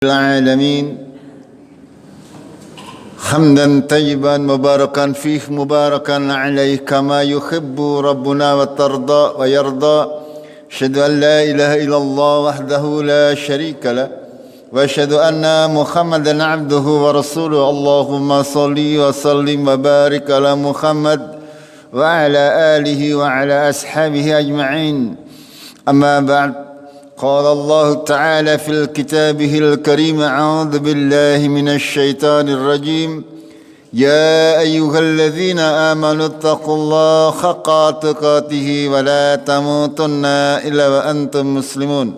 العالمين حمدا طيبا مباركا فيه مباركا عليه كما يحب ربنا ويرضى أشهد أن لا إله إلا الله وحده لا شريك له وأشهد أن محمدا عبده ورسوله اللهم صل وسلم وبارك على محمد وعلى آله وعلى أصحابه أجمعين أما بعد قال الله تعالى في كتابه الكريم أعوذ بالله من الشيطان الرجيم يا أيها الذين آمنوا اتقوا الله حق تقاته ولا تموتن إلا وأنتم مسلمون.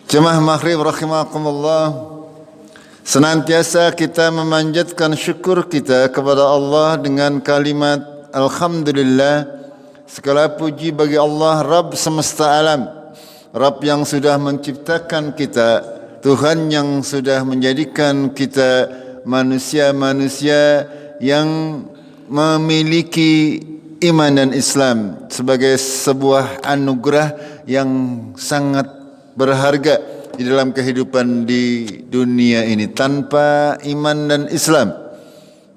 Jemaah maghrib rahimakumullah, senantiasa kita memanjatkan syukur kita kepada Allah dengan kalimat Alhamdulillah. Segala puji bagi Allah Rabb semesta alam, Rabb yang sudah menciptakan kita, Tuhan yang sudah menjadikan kita manusia-manusia yang memiliki iman dan Islam sebagai sebuah anugerah yang sangat berharga di dalam kehidupan di dunia ini. Tanpa iman dan Islam,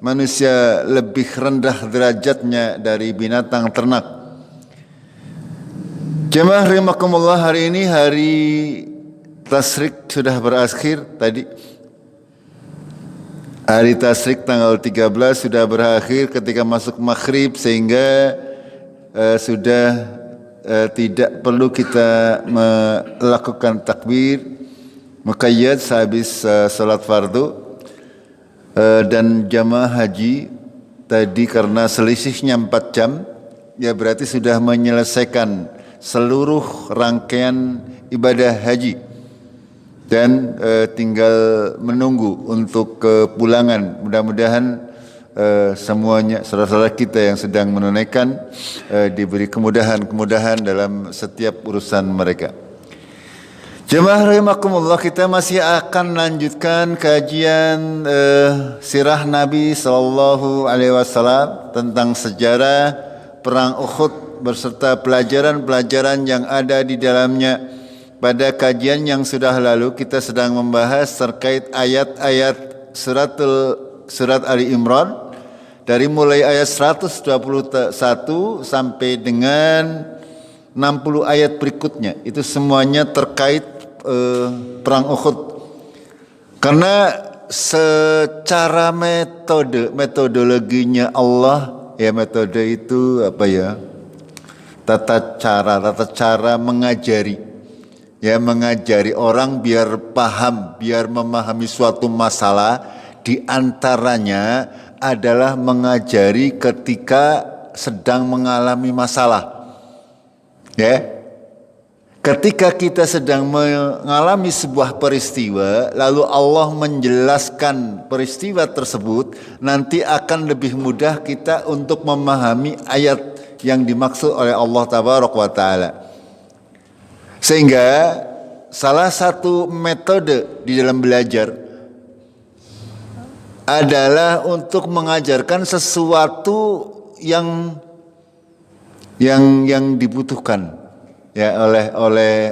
manusia lebih rendah derajatnya dari binatang ternak. Jemaah rahimakumullah, hari ini hari Tasyrik sudah berakhir tadi. Hari Tasyrik tanggal 13 sudah berakhir ketika masuk maghrib, sehingga sudah tidak perlu kita melakukan takbir muqayyad sehabis salat fardu. Dan jamaah haji tadi karena selisihnya 4 jam, ya berarti sudah menyelesaikan seluruh rangkaian ibadah haji dan tinggal menunggu untuk kepulangan. Mudah-mudahan semuanya saudara-saudara kita yang sedang menunaikan diberi kemudahan dalam setiap urusan mereka. Jemaah rahimakumullah, kita masih akan lanjutkan kajian sirah Nabi sallallahu alaihi wasallam tentang sejarah perang Uhud berserta pelajaran-pelajaran yang ada di dalamnya. Pada kajian yang sudah lalu kita sedang membahas terkait ayat-ayat surat Ali Imran dari mulai ayat 121 sampai dengan 60 ayat berikutnya. Itu semuanya terkait perang Uhud. Karena secara metodologinya Allah, ya metode itu apa ya? Tata cara mengajari. Ya, mengajari orang biar paham, biar memahami suatu masalah, di antaranya adalah mengajari ketika sedang mengalami masalah. Ya. Ketika kita sedang mengalami sebuah peristiwa, lalu Allah menjelaskan peristiwa tersebut, nanti akan lebih mudah kita untuk memahami ayat yang dimaksud oleh Allah Tabaraka wa Ta'ala. Sehingga salah satu metode di dalam belajar adalah untuk mengajarkan sesuatu yang dibutuhkan ya oleh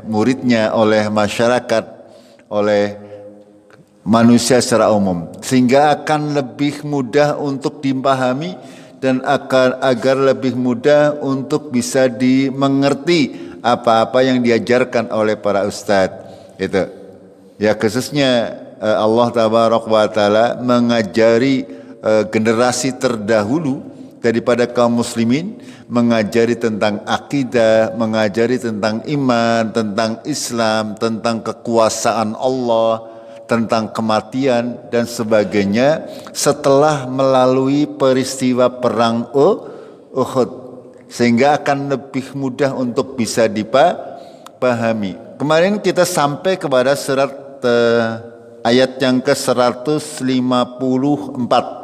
muridnya, oleh masyarakat, oleh manusia secara umum, sehingga akan lebih mudah untuk dipahami dan agar lebih mudah untuk bisa dimengerti apa-apa yang diajarkan oleh para ustadz. Itu ya, khususnya Allah Tabaraka wa Ta'ala mengajari generasi terdahulu daripada kaum muslimin, mengajari tentang akidah, mengajari tentang iman, tentang Islam, tentang kekuasaan Allah, tentang kematian dan sebagainya setelah melalui peristiwa perang Uhud, sehingga akan lebih mudah untuk bisa dipahami. Kemarin kita sampai kepada surat ayat yang ke-154.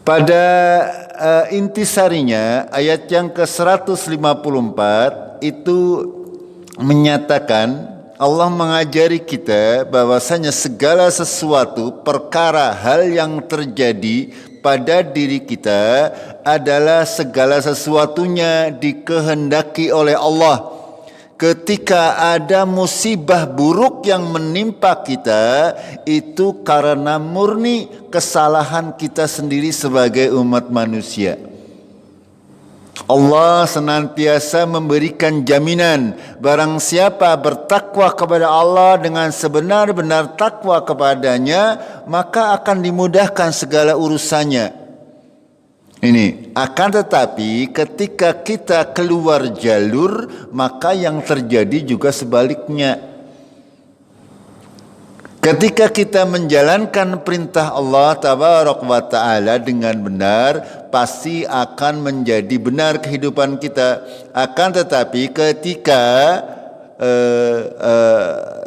Pada intisarinya ayat yang ke-154 itu menyatakan, Allah mengajari kita bahwasanya segala sesuatu perkara hal yang terjadi pada diri kita adalah segala sesuatunya dikehendaki oleh Allah ketika ada musibah buruk yang menimpa kita, itu karena murni kesalahan kita sendiri sebagai umat manusia. Allah senantiasa memberikan jaminan, barang siapa bertakwa kepada Allah dengan sebenar-benar takwa kepadanya, maka akan dimudahkan segala urusannya. Ini akan tetapi ketika kita keluar jalur, maka yang terjadi juga sebaliknya. Ketika kita menjalankan perintah Allah Tabaraka wa Ta'ala dengan benar, pasti akan menjadi benar kehidupan kita. Akan tetapi ketika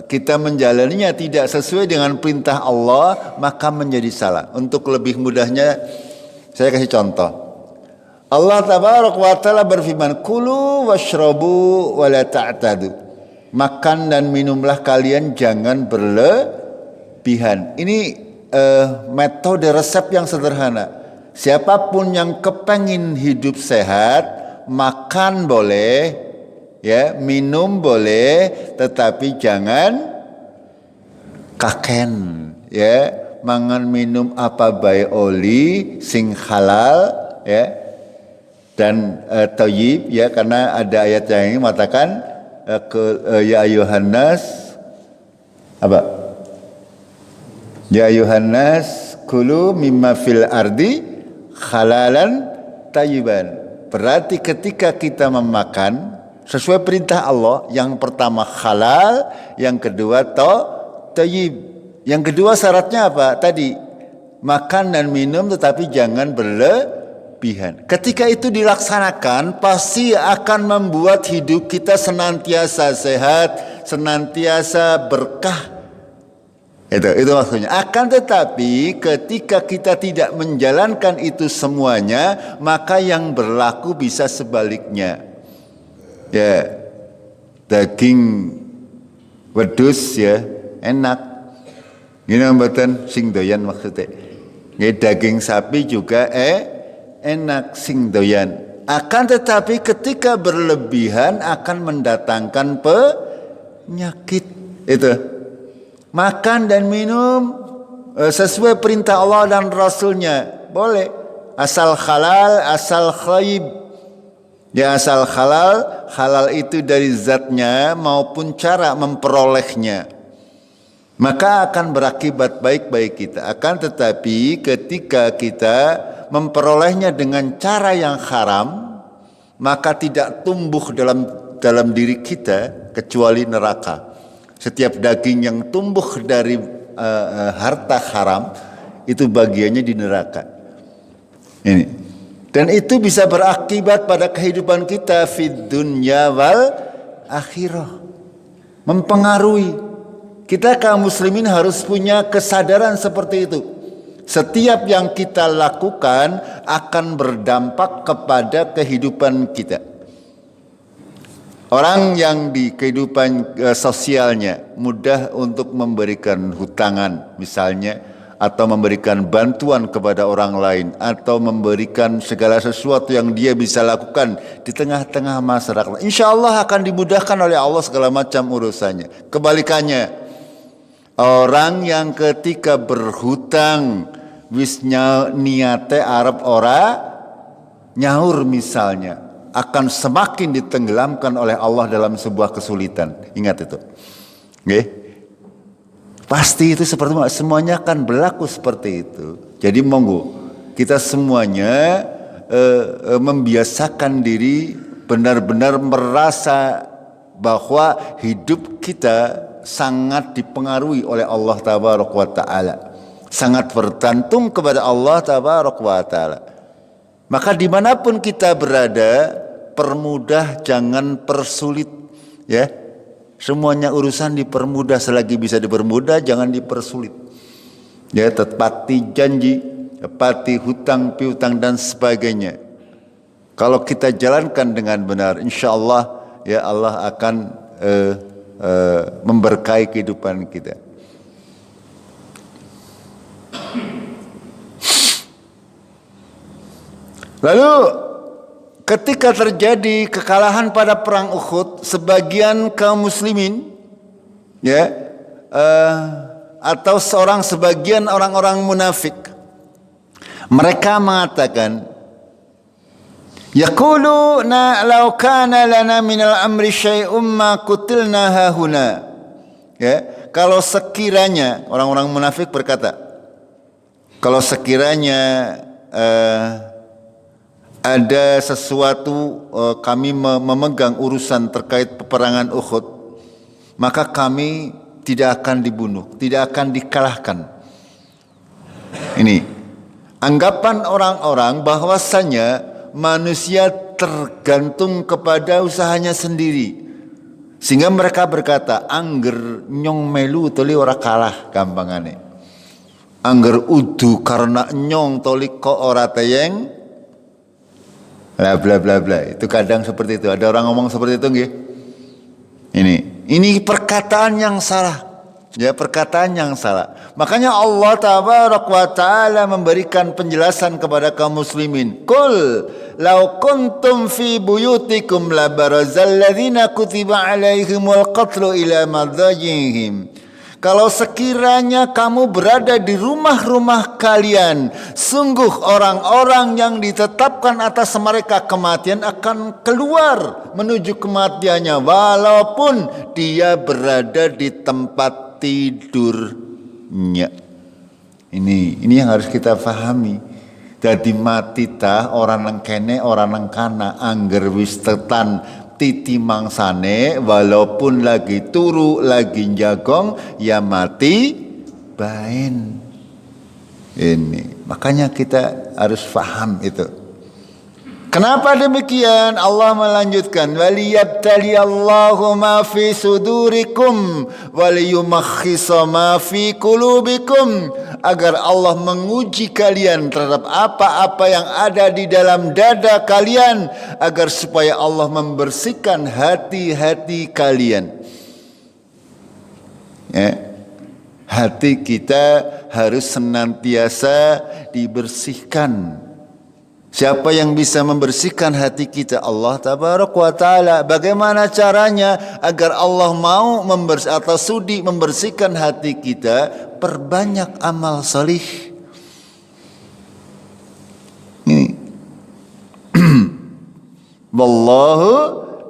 kita menjalaninya tidak sesuai dengan perintah Allah, maka menjadi salah. Untuk lebih mudahnya, saya kasih contoh. Allah Tabaraka wa Ta'ala berfirman, "Kulu washrabu wa la ta'tadu." Makan dan minumlah kalian, jangan berlebihan. Ini metode resep yang sederhana. Siapapun yang kepengin hidup sehat, makan boleh, ya, minum boleh, tetapi jangan kaken, ya. Mangan minum apa bae oli sing halal, ya, dan thayyib, ya, karena ada ayat yang ini mengatakan ya ayuhan nas apa? Ya ayuhan nas kulu mimma fil ardi halalan thayyiban. Berarti ketika kita memakan sesuai perintah Allah, yang pertama halal, yang kedua thayyib. Yang kedua syaratnya apa? Tadi makan dan minum tetapi jangan berlebihan. Ketika itu dilaksanakan, pasti akan membuat hidup kita senantiasa sehat, senantiasa berkah. Itu maksudnya. Akan tetapi ketika kita tidak menjalankan itu semuanya, maka yang berlaku bisa sebaliknya. Ya, daging wedhus, ya, enak. Gini mboten sing doyan maksudnya. Nggih, daging sapi juga enak sing doyan. Akan tetapi ketika berlebihan akan mendatangkan penyakit. Itu. Makan dan minum sesuai perintah Allah dan Rasulnya boleh, asal halal, asal thayyib. Ya, asal halal, halal itu dari zatnya maupun cara memperolehnya, maka akan berakibat baik bagi kita. Akan tetapi ketika kita memperolehnya dengan cara yang haram, maka tidak tumbuh dalam diri kita kecuali neraka. Setiap daging yang tumbuh dari harta haram itu bagiannya di neraka. Ini. Dan itu bisa berakibat pada kehidupan kita fid dunya wal akhirah. Mempengaruhi. Kita kaum muslimin harus punya kesadaran seperti itu. Setiap yang kita lakukan akan berdampak kepada kehidupan kita. Orang yang di kehidupan sosialnya mudah untuk memberikan hutangan misalnya, atau memberikan bantuan kepada orang lain, atau memberikan segala sesuatu yang dia bisa lakukan di tengah-tengah masyarakat, insya Allah akan dimudahkan oleh Allah segala macam urusannya. Kebalikannya, orang yang ketika berhutang wisnya niate Arab ora nyaur misalnya, akan semakin ditenggelamkan oleh Allah dalam sebuah kesulitan. Ingat itu. Nggih. Pasti itu seperti semuanya akan berlaku seperti itu. Jadi monggo kita semuanya membiasakan diri benar-benar merasa bahwa hidup kita sangat dipengaruhi oleh Allah Tabaraka wa Ta'ala, sangat bergantung kepada Allah Tabaraka wa Ta'ala. Maka dimanapun kita berada, permudah, jangan persulit, ya. Semuanya urusan dipermudah, selagi bisa dipermudah jangan dipersulit. Ya, tepati janji, tepati hutang piutang dan sebagainya. Kalau kita jalankan dengan benar, insya Allah ya Allah akan memberkahi kehidupan kita. Lalu ketika terjadi kekalahan pada perang Uhud, sebagian kaum muslimin ya atau sebagian orang-orang munafik mereka mengatakan, yaquluna law kana lana minal amri syai'um ma qutilna hahuna. Ya, kalau sekiranya orang-orang munafik berkata, kalau sekiranya ada sesuatu kami memegang urusan terkait peperangan Uhud, maka kami tidak akan dibunuh, tidak akan dikalahkan. Ini anggapan orang-orang bahwasanya manusia tergantung kepada usahanya sendiri. Sehingga mereka berkata, angger nyong melu toli ora kalah gampangane. Angger udu karena nyong toli kok ora teyeng. Bla bla bla bla. Itu kadang seperti itu. Ada orang ngomong seperti itu nggih? Ini perkataan yang salah. Ya, perkataan yang salah. Makanya Allah Tabaraka wa Ta'ala memberikan penjelasan kepada kaum muslimin. Qul law kuntum fi buyutikum la barazal ladzina kutiba alaihimul qatlu ila madajihim. Kalau sekiranya kamu berada di rumah-rumah kalian, sungguh orang-orang yang ditetapkan atas mereka kematian akan keluar menuju kematiannya walaupun dia berada di tempat tidurnya. Ini yang harus kita pahami. Jadi mati tah orang nang kene orang nang kana angger wis tetan titi mangsane walaupun lagi turu lagi jagong ya mati bain. Ini makanya kita harus paham itu. Kenapa demikian? Allah melanjutkan, waliyabtali Allahu ma fi sudurikum waliyumakhkhisa ma fi qulubikum, agar Allah menguji kalian terhadap apa-apa yang ada di dalam dada kalian, agar supaya Allah membersihkan hati-hati kalian. Ya. Hati kita harus senantiasa dibersihkan. Siapa yang bisa membersihkan hati kita? Allah Tabaraka wa Ta'ala. Bagaimana caranya agar Allah mau atau sudi membersihkan hati kita? Perbanyak amal salih. Ini. Wallahu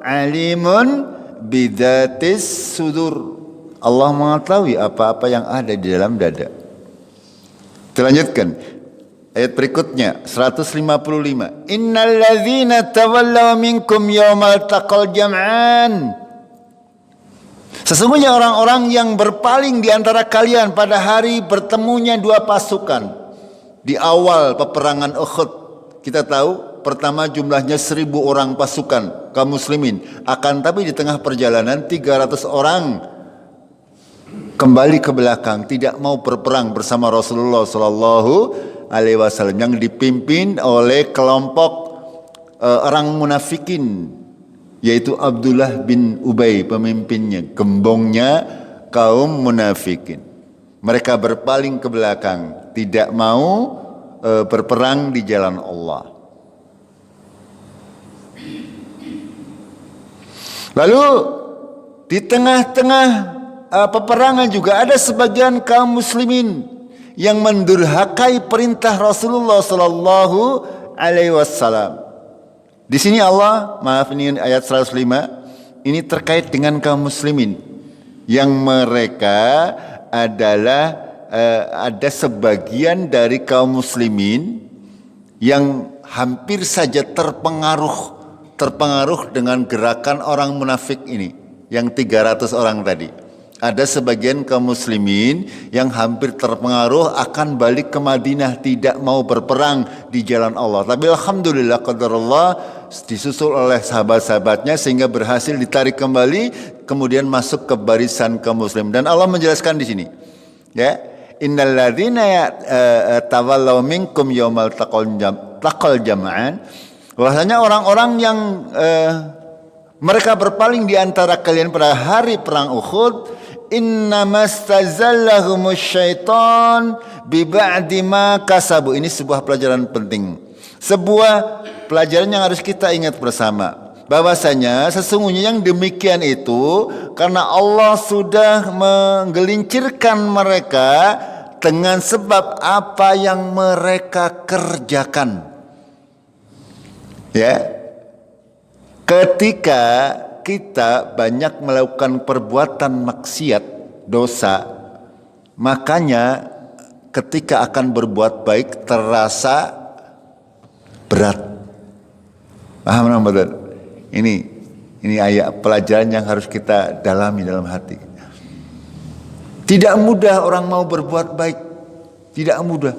alimun bidatis sudur. Allah mengetahui apa-apa yang ada di dalam dada. Dilanjutkan. Ayat berikutnya 155. Innal ladzina tawallaw minkum yaumal taqal jam'an. Sesungguhnya orang-orang yang berpaling di antara kalian pada hari bertemunya dua pasukan di awal peperangan Uhud. Kita tahu pertama jumlahnya 1000 orang pasukan kaum muslimin. Akan tapi di tengah perjalanan 300 orang kembali ke belakang, tidak mau berperang bersama Rasulullah sallallahu alaihi wasallam yang dipimpin oleh kelompok orang munafikin, yaitu Abdullah bin Ubay pemimpinnya, gembongnya kaum munafikin. Mereka berpaling ke belakang, tidak mau berperang di jalan Allah. Lalu di tengah-tengah peperangan juga ada sebagian kaum muslimin yang mendurhakai perintah Rasulullah sallallahu alaihi wasallam. Di sini Allah, maaf ini ayat 105, ini terkait dengan kaum muslimin yang mereka adalah ada sebagian dari kaum muslimin yang hampir saja terpengaruh dengan gerakan orang munafik ini, yang 300 orang tadi. Ada sebagian kaum muslimin yang hampir terpengaruh akan balik ke Madinah, tidak mau berperang di jalan Allah. Tapi alhamdulillah qadarullah disusul oleh sahabat-sahabatnya sehingga berhasil ditarik kembali, kemudian masuk ke barisan kaum muslim. Dan Allah menjelaskan di sini, ya, innal ladzina tawallaw minkum yaumal taqal jam'an, bahwasanya orang-orang yang mereka berpaling di antara kalian pada hari perang Uhud, innamastazallahum syaitan bi ba'di ma kasabu. Ini sebuah pelajaran penting. Sebuah pelajaran yang harus kita ingat bersama, bahwasanya sesungguhnya yang demikian itu karena Allah sudah menggelincirkan mereka dengan sebab apa yang mereka kerjakan. Ya. Ketika kita banyak melakukan perbuatan maksiat, dosa, makanya ketika akan berbuat baik terasa berat. Paham betul? Ini ayat pelajaran yang harus kita dalami dalam hati. Tidak mudah orang mau berbuat baik. Tidak mudah.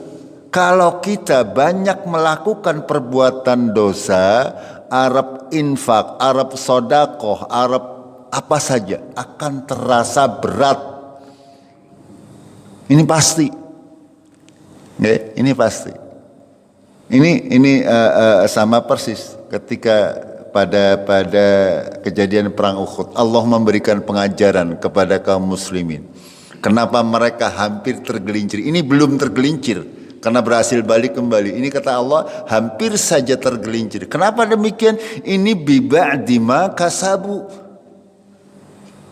Kalau kita banyak melakukan perbuatan dosa, Arab infak, Arab sodakoh, Arab apa saja akan terasa berat. Ini pasti. Ya, ini pasti. Ini sama persis ketika pada kejadian perang Uhud, Allah memberikan pengajaran kepada kaum muslimin. Kenapa mereka hampir tergelincir? Ini belum tergelincir karena berhasil balik kembali. Ini kata Allah hampir saja tergelincir. Kenapa demikian? Ini biba'di ma kasabu.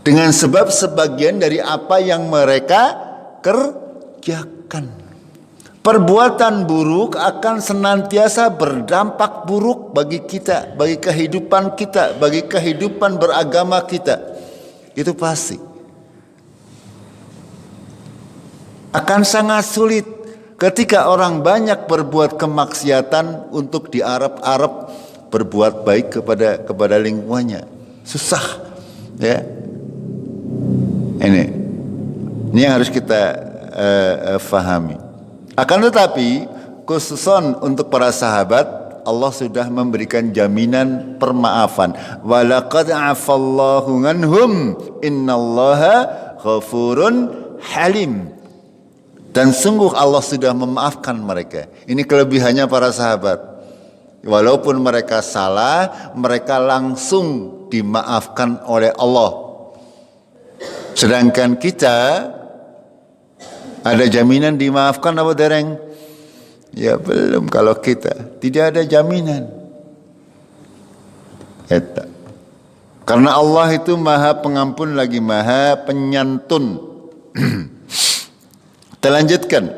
Dengan sebab sebagian dari apa yang mereka kerjakan. Perbuatan buruk akan senantiasa berdampak buruk bagi kita, bagi kehidupan kita, bagi kehidupan beragama kita. Itu pasti. Akan sangat sulit ketika orang banyak berbuat kemaksiatan untuk diarep-arep berbuat baik kepada lingkungannya. Susah, ya. Ini yang harus kita fahami. Akan tetapi khususon untuk para sahabat, Allah sudah memberikan jaminan permaafan. Walaqad afallahu anhum innallaha ghafurun halim. Dan sungguh Allah sudah memaafkan mereka. Ini kelebihannya para sahabat. Walaupun mereka salah, mereka langsung dimaafkan oleh Allah. Sedangkan kita ada jaminan dimaafkan apa dereng? Ya belum, kalau kita tidak ada jaminan. Eta. Karena Allah itu maha pengampun lagi maha penyantun. Kita lanjutkan.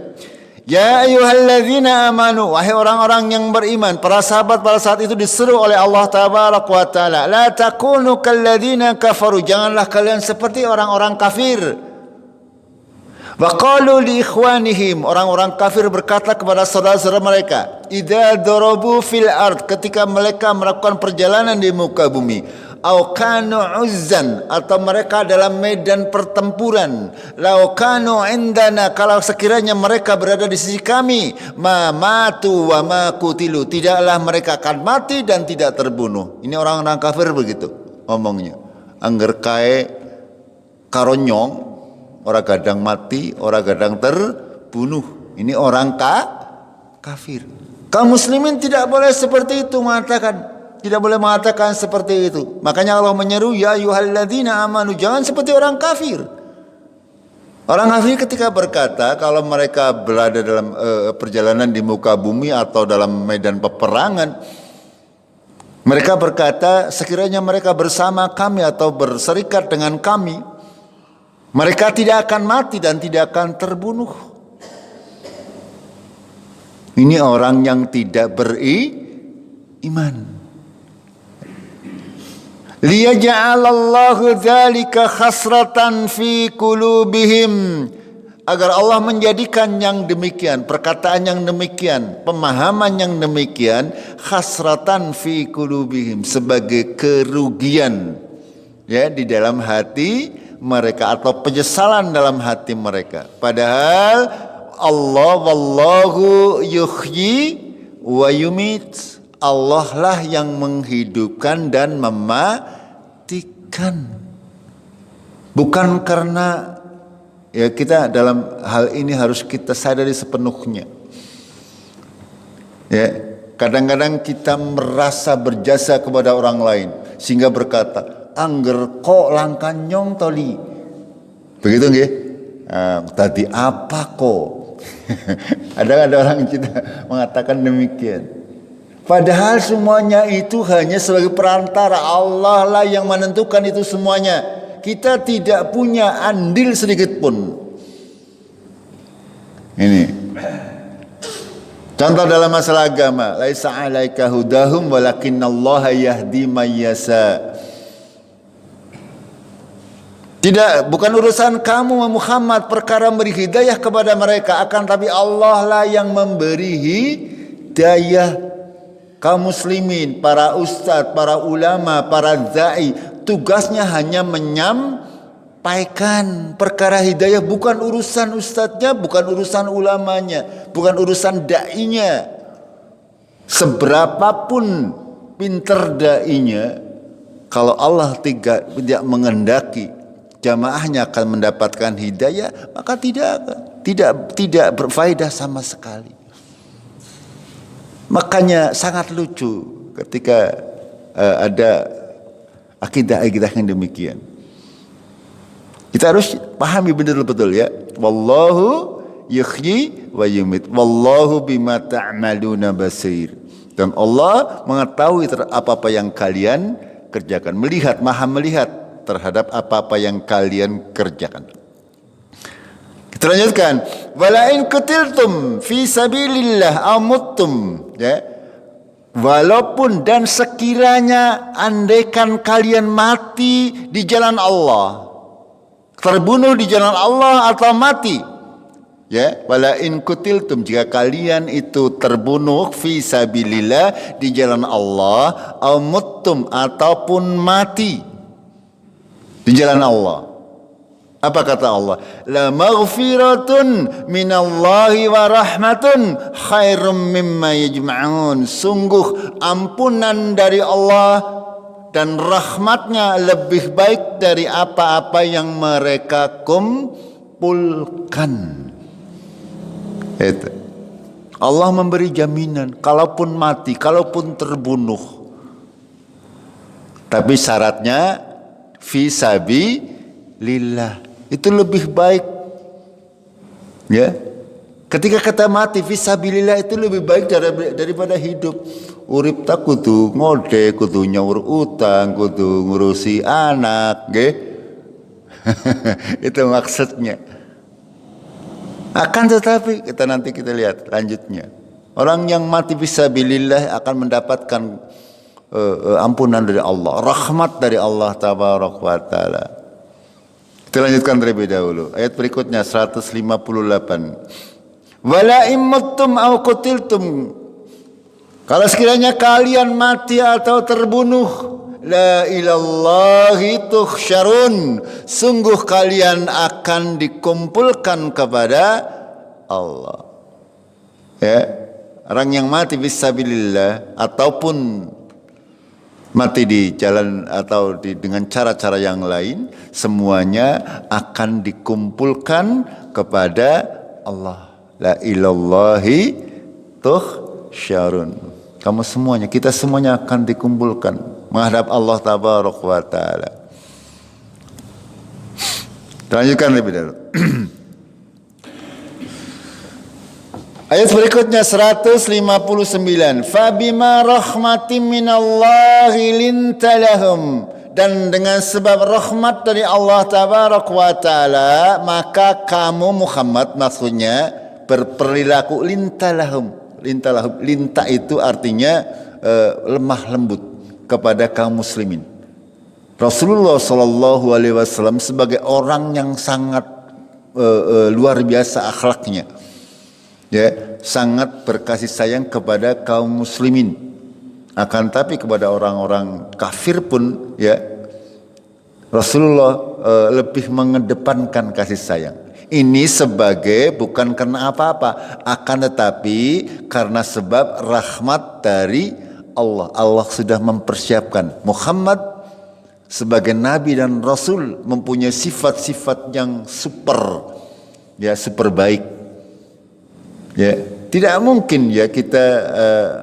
Ya ayyuhalladzina amanu, wahai orang-orang yang beriman. Para sahabat pada saat itu disuruh oleh Allah Tabaraka wa Ta'ala, la takunu kalladzina kafaru, janganlah kalian seperti orang-orang kafir. Wa qalu li ikhwanihim, orang-orang kafir berkata kepada saudara-saudara mereka, idza darabu fil ard, ketika mereka melakukan perjalanan di muka bumi, au kanu uzzan, atau mereka dalam medan pertempuran, lau kanu indana, kalau sekiranya mereka berada di sisi kami, ma matu wa ma kutilu, tidaklah mereka akan mati dan tidak terbunuh. Ini orang-orang kafir begitu ngomongnya. Angger kae karonyong, orang kadang mati, orang kadang terbunuh. Ini orang kafir. Kaum muslimin tidak boleh seperti itu mengatakan. Tidak boleh mengatakan seperti itu. Makanya Allah menyeru, ya ayyuhalladzina amanu, jangan seperti orang kafir. Orang kafir ketika berkata, kalau mereka berada dalam perjalanan di muka bumi atau dalam medan peperangan, mereka berkata, sekiranya mereka bersama kami atau berserikat dengan kami, mereka tidak akan mati dan tidak akan terbunuh. Ini orang yang tidak beriman. Liyaj'alallahu dzalika khasratan fi qulubihim, agar Allah menjadikan yang demikian, perkataan yang demikian, pemahaman yang demikian, khasratan fi qulubihim, sebagai kerugian ya di dalam hati mereka, atau penyesalan dalam hati mereka. Padahal Allah wallahu yuhyi wa yumit, Allah lah yang menghidupkan dan mematikan. Bukan karena, ya kita dalam hal ini harus kita sadari sepenuhnya. Ya, kadang-kadang kita merasa berjasa kepada orang lain sehingga berkata, angger kok langkan nyong toli. Begitu nggih? Tadi apa kok? Ada orang kita mengatakan demikian. Padahal semuanya itu hanya sebagai perantara. Allah lah yang menentukan itu semuanya. Kita tidak punya andil sedikit pun. Ini contoh dalam masalah agama. Laisa 'alaika hudahum walakinallaha yahdi may yasha. Tidak, bukan urusan kamu Muhammad perkara memberi hidayah kepada mereka, akan tapi Allah lah yang memberi hidayah. Kaum muslimin, para ustadz, para ulama, para dai, tugasnya hanya menyampaikan perkara hidayah, bukan urusan ustadznya, bukan urusan ulamanya, bukan urusan dai-nya. Seberapapun pinter dai-nya, kalau Allah tidak mengendaki jamaahnya akan mendapatkan hidayah, maka tidak berfaedah sama sekali. Makanya sangat lucu ketika ada akidah yang demikian. Kita harus pahami betul-betul ya. Wallahu yuhyi wa yumit. Wallahu bima ta'maluna basir. Dan Allah mengetahui apa-apa yang kalian kerjakan. Maha melihat terhadap apa-apa yang kalian kerjakan. Kita lanjutkan. Wala in qutiltum fi sabilillah aw muttum, ya. Walaupun dan sekiranya andaikan kalian mati di jalan Allah, terbunuh di jalan Allah atau mati, ya. Wala in qutiltum, jika kalian itu terbunuh fi sabilillah di jalan Allah, aw muttum ataupun mati di jalan Allah. Apa kata Allah? La maghfiratun minallahi wa rahmatun khairum mimma yajma'un. Sungguh ampunan dari Allah dan rahmatnya lebih baik dari apa-apa yang mereka kumpulkan. Itu. Allah memberi jaminan kalaupun mati, kalaupun terbunuh. Tapi syaratnya fi sabilillah. Itu lebih baik, ya. Ketika kata mati fisabilillah itu lebih baik daripada hidup. Urip tak kudu ngode, kudu nyaur utang, kudu ngurusi anak, nggih. Itu maksudnya. Akan tetapi nanti kita lihat lanjutnya. Orang yang mati fisabilillah akan mendapatkan ampunan dari Allah, rahmat dari Allah tabaraka wa taala. Kita lanjutkan terlebih dahulu. Ayat berikutnya 158. Wala immattum aw qutiltum. Kalau sekiranya kalian mati atau terbunuh, la ilallahi tuhsyarun. Sungguh kalian akan dikumpulkan kepada Allah. Ya, orang yang mati fisabilillah ataupun mati di jalan atau dengan cara-cara yang lain, semuanya akan dikumpulkan kepada Allah. La ilallahi tuhsyarun. Kamu semuanya, kita semuanya akan dikumpulkan menghadap Allah tabaraka wa taala. Lanjutkan lebih dahulu. Ayat berikutnya 159. Fabima rahmatin minallahi lintalahum. Dan dengan sebab rahmat dari Allah tabaraka wa taala, maka kamu Muhammad maksudnya berperilaku lintalahum. Linta itu artinya lemah lembut kepada kaum muslimin. Rasulullah sallallahu alaihi wasallam sebagai orang yang sangat luar biasa akhlaknya, ya, sangat berkasih sayang kepada kaum muslimin. Akan tapi kepada orang-orang kafir pun, ya, Rasulullah lebih mengedepankan kasih sayang. Ini sebagai bukan karena apa-apa, akan tetapi karena sebab rahmat dari Allah. Allah sudah mempersiapkan Muhammad sebagai nabi dan rasul, mempunyai sifat-sifat yang super, ya, super baik. Ya, tidak mungkin ya kita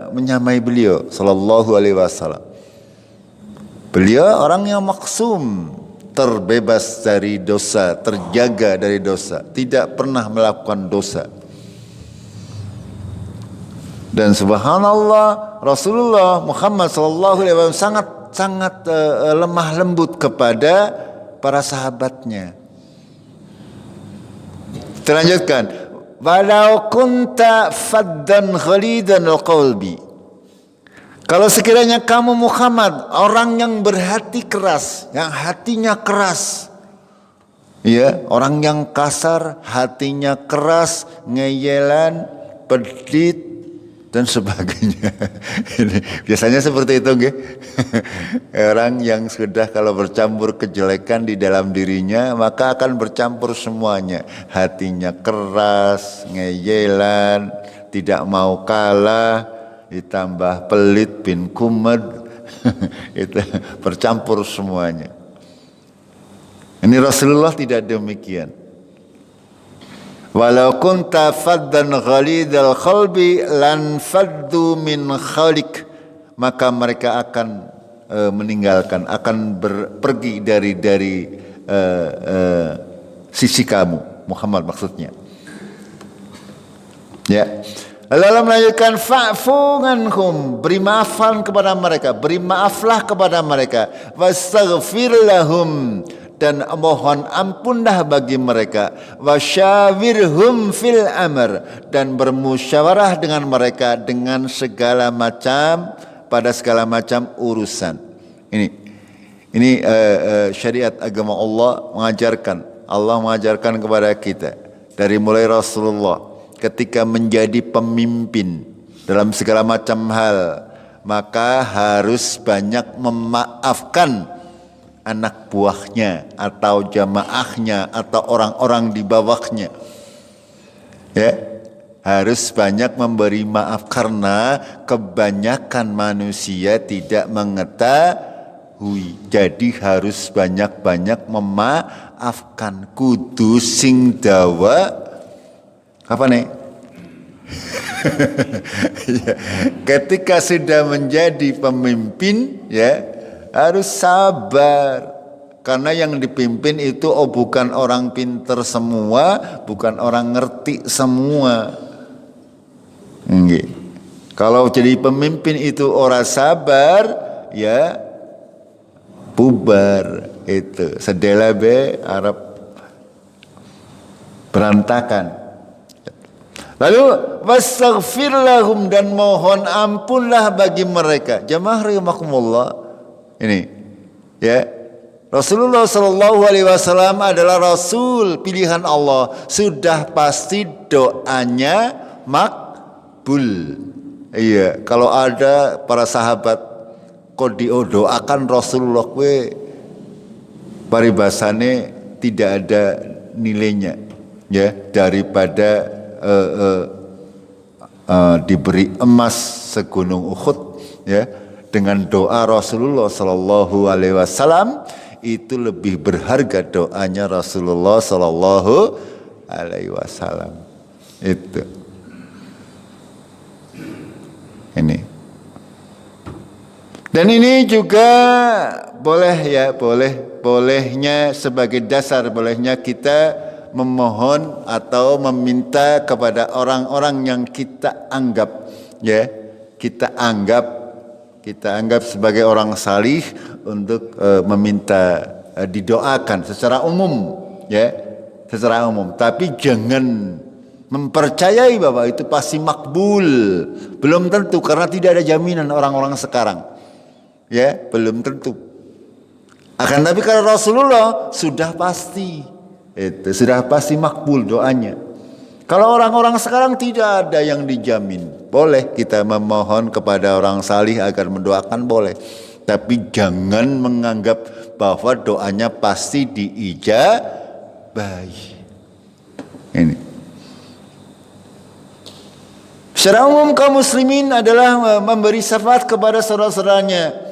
menyamai beliau sallallahu alaihi wasallam. Beliau orang yang maksum, terbebas dari dosa, terjaga dari dosa, tidak pernah melakukan dosa. Dan subhanallah, Rasulullah Muhammad SAW sangat lemah lembut kepada para sahabatnya. Terlanjutkan, walau kunta faddan ghalidan qalbi. Kalau sekiranya kamu Muhammad orang yang berhati keras, yang hatinya keras, ya, orang yang kasar, hatinya keras, ngeyelan, pedit dan sebagainya. Biasanya seperti itu, nggih. Orang yang sudah kalau bercampur kejelekan di dalam dirinya, maka akan bercampur semuanya. Hatinya keras, ngeyelan, tidak mau kalah, ditambah pelit bin kumed, itu bercampur semuanya. Ini Rasulullah tidak demikian. Walau kunta faddan ghalidal qalbi lan faddu min khalik, maka mereka akan meninggalkan, akan pergi dari sisi kamu, Muhammad maksudnya. Ya. Lalu melanjutkan, fa'fu anhum, beri maafan kepada mereka, beri maaflah kepada mereka, wastaghfir lahum, dan mohon ampunlah bagi mereka, wasyawirhum fil amr, dan bermusyawarah dengan mereka dengan segala macam, pada segala macam urusan. Ini syariat agama Allah mengajarkan kepada kita dari mulai Rasulullah ketika menjadi pemimpin dalam segala macam hal, maka harus banyak memaafkan anak buahnya atau jamaahnya atau orang-orang di bawahnya. Ya, harus banyak memberi maaf karena kebanyakan manusia tidak mengetahui. Jadi harus banyak-banyak memaafkan. Kudu sing dawa apa nih? Ya, ketika sudah menjadi pemimpin, ya, harus sabar, karena yang dipimpin itu bukan orang pinter semua, bukan orang ngerti semua. Nggih. Kalau jadi pemimpin itu orang sabar, ya bubar itu. Sedela be Arab berantakan. Lalu wastaghfir lahum, dan mohon ampunlah bagi mereka. Jamaah rahimakumullah. Ini, ya, Rasulullah SAW adalah Rasul pilihan Allah. Sudah pasti doanya makbul. Iya, kalau ada para sahabat kok doakan Rasulullah, kue paribasane tidak ada nilainya, ya, daripada diberi emas segunung Uhud, ya. Dengan doa Rasulullah Sallallahu Alaihi Wasallam itu lebih berharga doanya Rasulullah Sallallahu Alaihi Wasallam. Itu. Ini. Dan ini juga bolehnya sebagai dasar, bolehnya kita memohon atau meminta kepada orang-orang yang kita anggap, ya, kita anggap sebagai orang salih untuk meminta didoakan secara umum, ya, secara umum. Tapi jangan mempercayai bahwa itu pasti makbul. Belum tentu, karena tidak ada jaminan orang-orang sekarang, ya, belum tentu. Akan tapi kalau Rasulullah sudah pasti, itu sudah pasti makbul doanya. Kalau orang-orang sekarang tidak ada yang dijamin. Boleh kita memohon kepada orang salih agar mendoakan, boleh. Tapi jangan menganggap bahwa doanya pasti diijabahi. Ini. Secara umum kaum muslimin adalah memberi syafaat kepada saudara-saudaranya.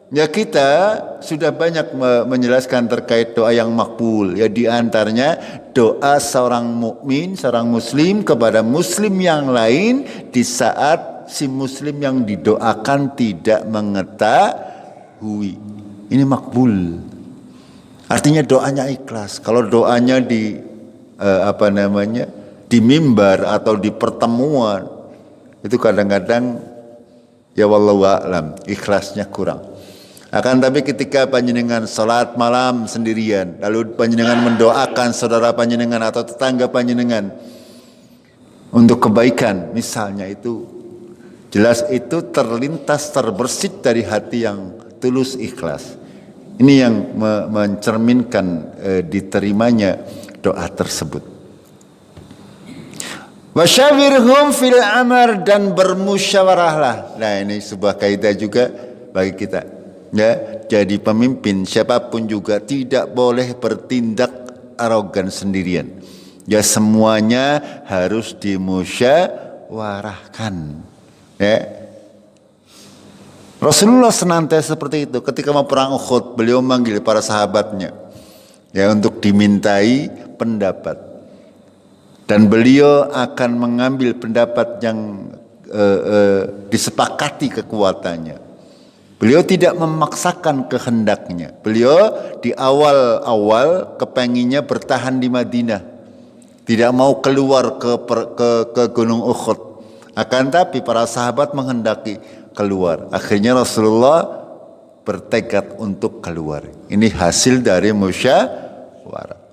Ya, kita sudah banyak menjelaskan terkait doa yang makbul. Ya, di antaranya doa seorang mukmin, seorang muslim kepada muslim yang lain di saat si muslim yang didoakan tidak mengetahui. Ini makbul. Artinya doanya ikhlas. Kalau doanya di di mimbar atau di pertemuan, itu kadang-kadang Ya wallahu a'lam, ikhlasnya kurang. Akan tapi ketika panjenengan salat malam sendirian, lalu panjenengan mendoakan saudara panjenengan atau tetangga panjenengan untuk kebaikan, misalnya, itu jelas itu terlintas terbersit dari hati yang tulus ikhlas. Ini yang mencerminkan diterimanya doa tersebut. Wasyawirhum fil amr, dan bermusyawarahlah. Nah, ini sebuah kaidah juga bagi kita. Ya, jadi pemimpin siapapun juga tidak boleh bertindak arogan sendirian. Ya, semuanya harus dimusyawarahkan. Ya. Rasulullah senantiasa seperti itu. Ketika mau perang Uhud, beliau manggil para sahabatnya ya untuk dimintai pendapat. Dan beliau akan mengambil pendapat yang disepakati kekuatannya. Beliau tidak memaksakan kehendaknya. Beliau di awal-awal kepenginnya bertahan di Madinah. Tidak mau keluar ke Gunung Uhud. Akan tapi para sahabat menghendaki keluar. Akhirnya Rasulullah bertekad untuk keluar. Ini hasil dari musyawarah.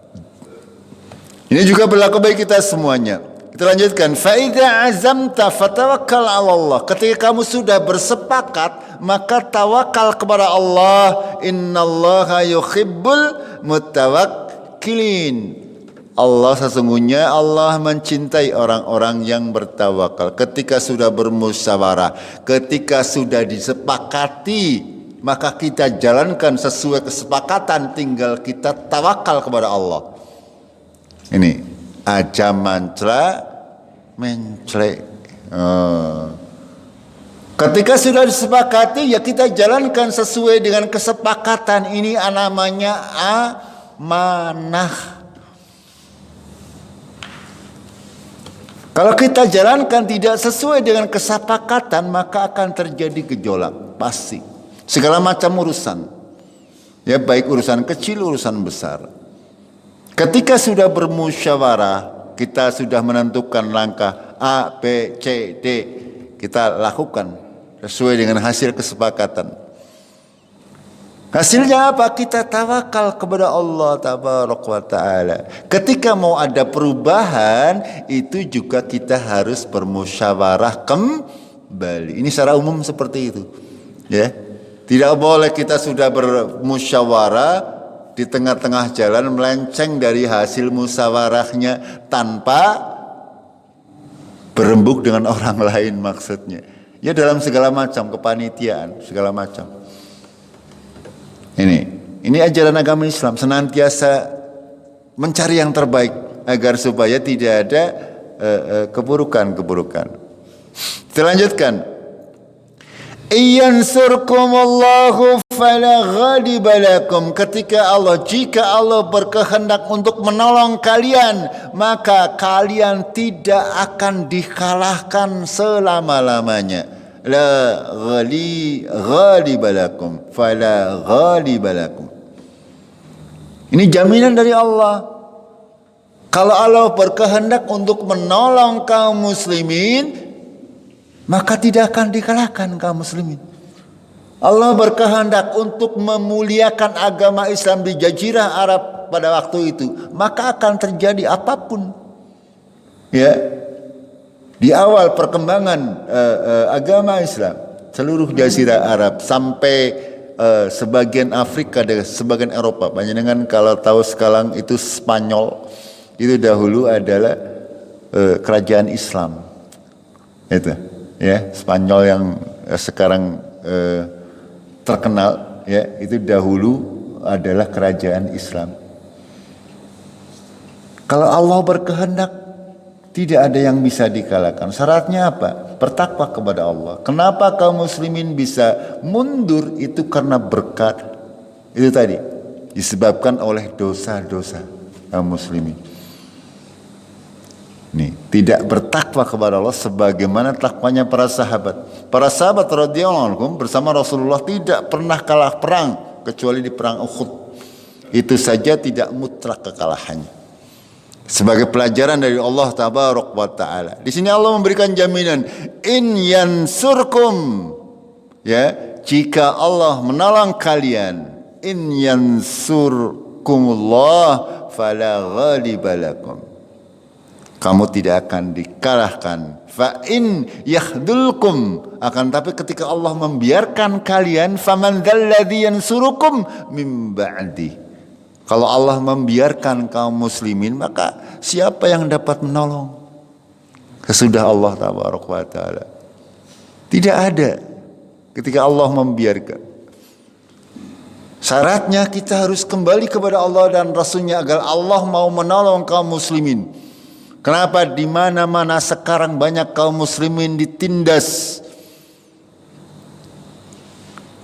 Ini juga berlaku bagi kita semuanya. Kita lanjutkan. Fa idza azamta fatawakkal 'ala Allah. Ketika kamu sudah bersepakat, maka tawakal kepada Allah. Innallaha yuhibbul mutawakkilin. Allah sesungguhnya Allah mencintai orang-orang yang bertawakal. Ketika sudah bermusyawarah, ketika sudah disepakati, maka kita jalankan sesuai kesepakatan, tinggal kita tawakal kepada Allah. Ini aja mancla menclek. Ketika sudah disepakati, ya kita jalankan sesuai dengan kesepakatan. Ini namanya amanah. Kalau kita jalankan tidak sesuai dengan kesepakatan, maka akan terjadi gejolak, pasti. Segala macam urusan. Ya, baik urusan kecil, urusan besar. Ketika sudah bermusyawarah, kita sudah menentukan langkah A, B, C, D, kita lakukan sesuai dengan hasil kesepakatan. Hasilnya apa? Kita tawakal kepada Allah tabaraka wa ta'ala. Ketika mau ada perubahan, itu juga kita harus bermusyawarah kembali. Ini secara umum seperti itu. Ya. Tidak boleh kita sudah bermusyawarah di tengah-tengah jalan melenceng dari hasil musyawarahnya tanpa berembuk dengan orang lain maksudnya. Ya, dalam segala macam kepanitiaan, segala macam. Ini ajaran agama Islam, senantiasa mencari yang terbaik agar supaya tidak ada keburukan-keburukan. Kita lanjutkan. Iyansurkumullahu fala ghaliba lakum. Jika Allah berkehendak untuk menolong kalian, maka kalian tidak akan dikalahkan selama-lamanya. La ghaliba lakum fala ghaliba lakum. Ini jaminan dari Allah. Kalau Allah berkehendak untuk menolong kaum muslimin, maka tidak akan dikalahkan kaum muslimin. Allah berkehendak untuk memuliakan agama Islam di Jazirah Arab pada waktu itu, maka akan terjadi apapun. Ya. Di awal perkembangan agama Islam, seluruh Jazirah Arab sampai sebagian Afrika dan sebagian Eropa. Panjenengan kalau tahu sekarang itu Spanyol, itu dahulu adalah kerajaan Islam. Itu, ya, Spanyol yang sekarang terkenal, ya, itu dahulu adalah kerajaan Islam. Kalau Allah berkehendak, tidak ada yang bisa dikalahkan. Syaratnya apa? Bertakwa kepada Allah. Kenapa kaum muslimin bisa mundur? Itu karena berkat. Itu tadi. Disebabkan oleh dosa-dosa kaum muslimin. Nih, tidak bertakwa kepada Allah sebagaimana takwanya para sahabat. Para sahabat radhiyallahu anhum bersama Rasulullah tidak pernah kalah perang kecuali di perang Uhud. Itu saja tidak mutlak kekalahannya. Sebagai pelajaran dari Allah tabaraka wa taala. Di sini Allah memberikan jaminan, in yansurkum Ya, jika Allah menolong kalian, in yansurkumullah fala ghaliba lakum. Kamu tidak akan dikalahkan. Fa in yakhdulkum, akan tapi ketika Allah membiarkan kalian, faman dzalladzi yansurukum mim ba'di. Kalau Allah membiarkan kaum muslimin, maka siapa yang dapat menolong sesudah Allah tabaraka wa taala? Tidak ada. Ketika Allah membiarkan, syaratnya kita harus kembali kepada Allah dan Rasulnya agar Allah mau menolong kaum muslimin. Kenapa di mana-mana sekarang banyak kaum muslimin ditindas?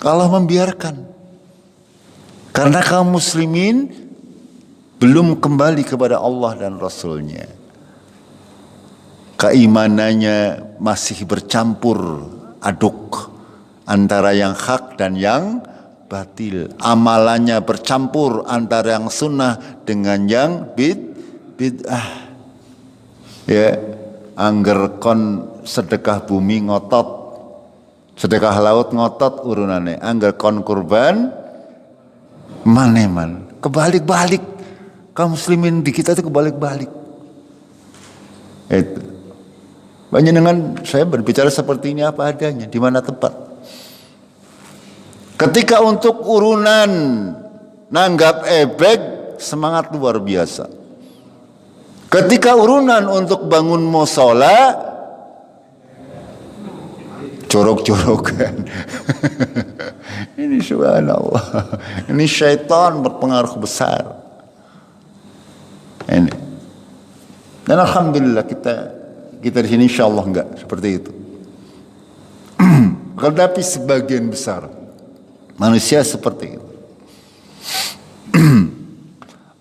Allah membiarkan karena kaum muslimin belum kembali kepada Allah dan Rasulnya. Keimanannya masih bercampur aduk antara yang hak dan yang batil. Amalannya bercampur antara yang sunnah dengan yang bid'ah. Ya, angger kon sedekah bumi ngotot, sedekah laut ngotot urunane. Angger kon kurban maneman. Kebalik-balik. Kaum muslimin di kita itu kebalik-balik. Itu. Banyak dengan saya berbicara seperti ini apa adanya, di mana tempat. Ketika untuk urunan nanggap ebek, semangat luar biasa. Ketika urunan untuk bangun musola, jorok-jorokan. Ini subhanallah. Ini syaitan berpengaruh besar. Ini. Dan alhamdulillah kita di sini insyaallah enggak seperti itu. Tetapi sebagian besar manusia seperti itu.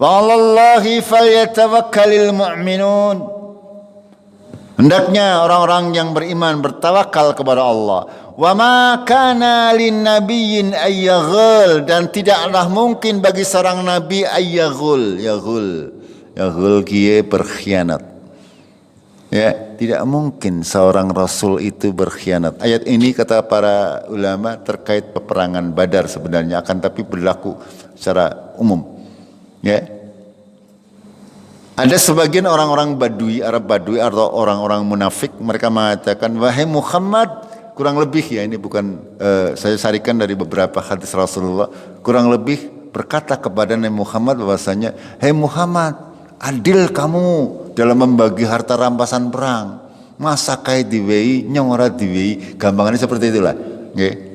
Wallahi falyatawakkalul mu'minun. Hendaknya orang-orang yang beriman bertawakal kepada Allah. Wa ma kana lin nabiyyin ayyaghul, dan tidaklah mungkin bagi seorang nabi ayyaghul, yaghul kiye berkhianat. Ya, tidak mungkin seorang rasul itu berkhianat. Ayat ini kata para ulama terkait peperangan Badar sebenarnya, akan tapi berlaku secara umum. Ya, ada sebagian orang-orang Badui, Arab Badui atau orang-orang munafik, mereka mengatakan, wahai Muhammad, kurang lebih ya, ini bukan saya sarikan dari beberapa hadis Rasulullah, kurang lebih berkata kepada Nabi Muhammad bahwasanya, hei Muhammad, adil kamu dalam membagi harta rampasan perang. Masa kayak diwei, nyongora diwei, gampangannya seperti itulah. Okay.